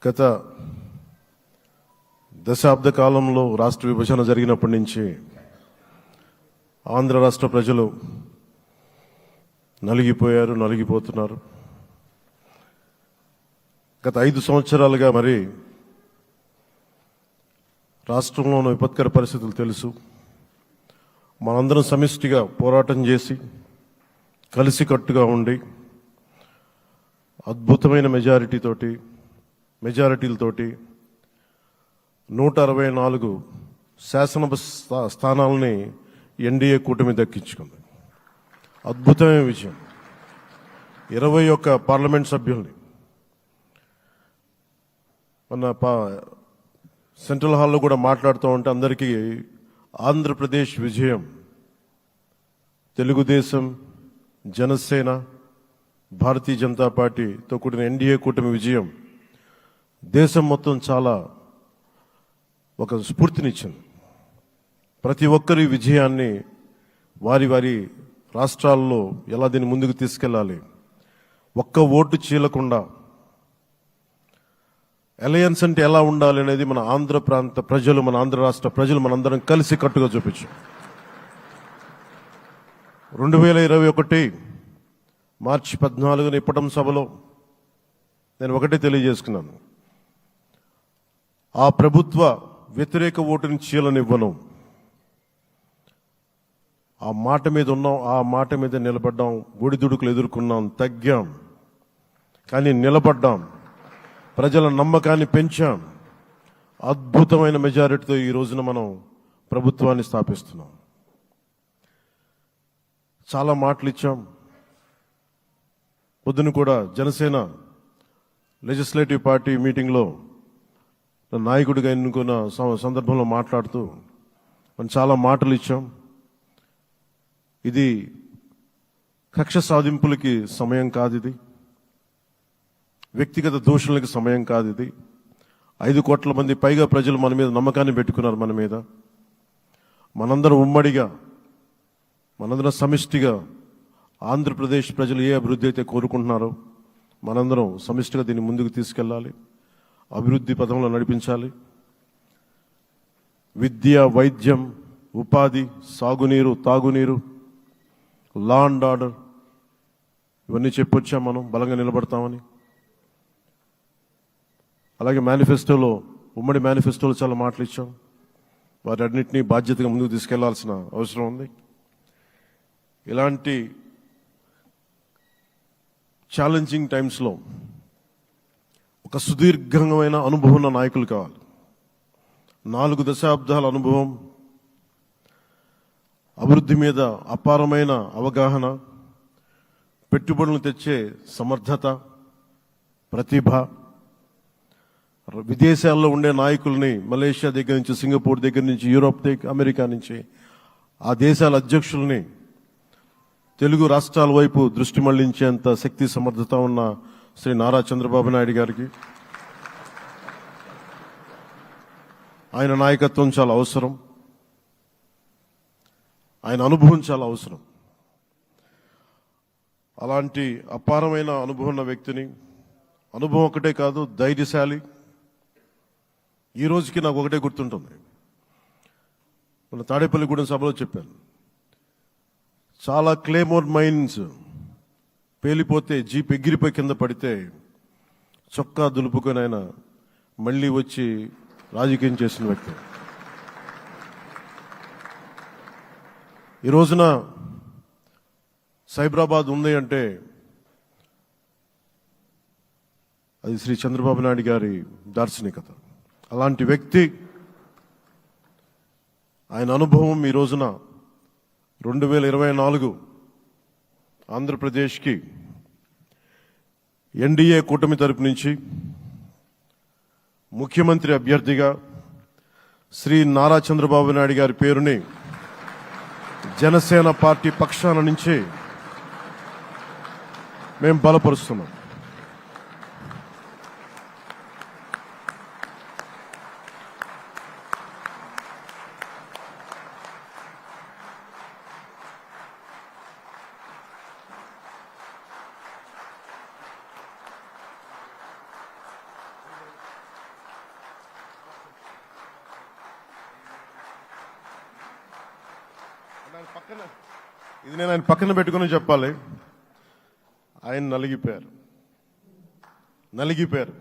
గత దశాబ్ద కాలంలో రాష్ట్ర విభజన జరిగినప్పటి నుంచి ఆంధ్ర రాష్ట్ర ప్రజలు నలిగిపోతున్నారు. గత 5 సంవత్సరాలుగా మరి రాష్ట్రంలోని విపత్కర పరిస్థితులు తెలుసు. మనందరం సమిష్టిగా పోరాటం చేసి కలిసికట్టుగా ఉండి అద్భుతమైన మెజారిటీలతోటి 164 శాసనసభ స్థానాలని ఎన్డీఏ కూటమి దక్కించుకుంది. అద్భుతమైన విజయం. 21 పార్లమెంట్ సభ్యుల్ని మన సెంట్రల్ హాల్లో కూడా మాట్లాడుతూ ఉంటే అందరికీ ఆంధ్రప్రదేశ్ విజయం, తెలుగుదేశం, జనసేన, భారతీయ జనతా పార్టీతో కూడిన ఎన్డీఏ కూటమి విజయం దేశం మొత్తం చాలా ఒక స్ఫూర్తినిచ్చింది. ప్రతి ఒక్కరి విజయాన్ని వారి రాష్ట్రాల్లో ఎలా దీన్ని ముందుకు తీసుకెళ్ళాలి, ఒక్క ఓటు చీలకుండా అలయన్స్ అంటే ఎలా ఉండాలి అనేది మన ఆంధ్ర ప్రాంత ప్రజలు, మన ఆంధ్ర రాష్ట్ర ప్రజలు మనందరం కలిసి కట్టుగా చూపించాం. 2021 మార్చి 14 ఇప్పటం సభలో నేను ఒకటే తెలియజేసుకున్నాను. ఆ ప్రభుత్వ వ్యతిరేక ఓటుని చీలనివ్వను. ఆ మాట మీద ఉన్నాం, ఆ మాట మీద నిలబడ్డాం. ఒడిదుడుకులు ఎదుర్కొన్నాం, తగ్గాం, కానీ నిలబడ్డాం. ప్రజల నమ్మకాన్ని పెంచాం. అద్భుతమైన మెజారిటీతో ఈ రోజున మనం ప్రభుత్వాన్ని స్థాపిస్తున్నాం. చాలా మాటలు ఇచ్చాం. పొద్దున కూడా జనసేన లెజిస్లేటివ్ పార్టీ మీటింగ్లో నాయకుడిగా ఎన్నుకున్న సందర్భంలో మాట్లాడుతూ మనం చాలా మాటలు ఇచ్చాం. ఇది కక్ష సాధింపులకి సమయం కాదు, ఇది వ్యక్తిగత దూషణలకు సమయం కాదు. ఇది 5 కోట్ల మంది పైగా ప్రజలు మన మీద నమ్మకాన్ని పెట్టుకున్నారు. మన మీద మనందరం ఉమ్మడిగా, మనందరం సమిష్టిగా ఆంధ్రప్రదేశ్ ప్రజలు ఏ అభివృద్ధి అయితే కోరుకుంటున్నారో మనందరం సమిష్టిగా దీన్ని ముందుకు తీసుకెళ్ళాలి, అభివృద్ధి పథంలో నడిపించాలి. విద్య, వైద్యం, ఉపాధి, సాగునీరు, తాగునీరు, లా అండ్ ఆర్డర్ ఇవన్నీ చెప్పొచ్చాం. మనం బలంగా నిలబడతామని. అలాగే ఉమ్మడి మేనిఫెస్టోలో చాలా మాటలు ఇచ్చాం. వాటన్నిటినీ బాధ్యతగా ముందుకు తీసుకెళ్లాల్సిన అవసరం ఉంది. ఇలాంటి ఛాలెంజింగ్ టైమ్స్లో ఒక సుదీర్ఘమైన అనుభవం ఉన్న నాయకులు కావాలి. 4 దశాబ్దాల అనుభవం, అభివృద్ధి మీద అపారమైన అవగాహన, పెట్టుబడులను తెచ్చే సమర్థత, ప్రతిభ. విదేశాల్లో ఉండే నాయకుల్ని, మలేషియా దగ్గర నుంచి, సింగపూర్ దగ్గర నుంచి, యూరోప్ దగ్గర, అమెరికా నుంచి, ఆ దేశాల అధ్యక్షుల్ని తెలుగు రాష్ట్రాల వైపు దృష్టి మళ్లించేంత శక్తి, సమర్థత ఉన్న శ్రీ నారా చంద్రబాబు నాయుడు గారికి ఆయన నాయకత్వం చాలా అవసరం. ఆయన అనుభవం చాలా అవసరం. అలాంటి అపారమైన అనుభవం ఉన్న వ్యక్తిని, అనుభవం ఒకటే కాదు, ధైర్యశాలి. ఈ రోజుకి నాకు ఒకటే గుర్తుంటుంది. మన తాడేపల్లిగూడెం సభలో చెప్పాను. చాలా క్లేమోర్ మైన్స్ పేలిపోతే, జీప్ ఎగిరిపోయి కింద పడితే చొక్కా దులుపుకొని ఆయన మళ్ళీ వచ్చి రాజకీయం చేసిన వ్యక్తి. ఈ రోజున సైబరాబాద్ ఉంది అంటే అది శ్రీ చంద్రబాబు నాయుడు గారి దార్శనికత. అలాంటి వ్యక్తి, ఆయన అనుభవం ఈ రోజున 2024 ఆంధ్రప్రదేశ్కి ఎన్డీఏ కూటమి తరపు నుంచి ముఖ్యమంత్రి అభ్యర్థిగా శ్రీ నారా చంద్రబాబు నాయుడు గారి పేరుని జనసేన పార్టీ పక్షాన నుంచి మేము బలపరుస్తున్నాం. ఇది నేను ఆయన పక్కన పెట్టుకుని చెప్పాలి. ఆయన నలిగిపోయారు జైల్లో.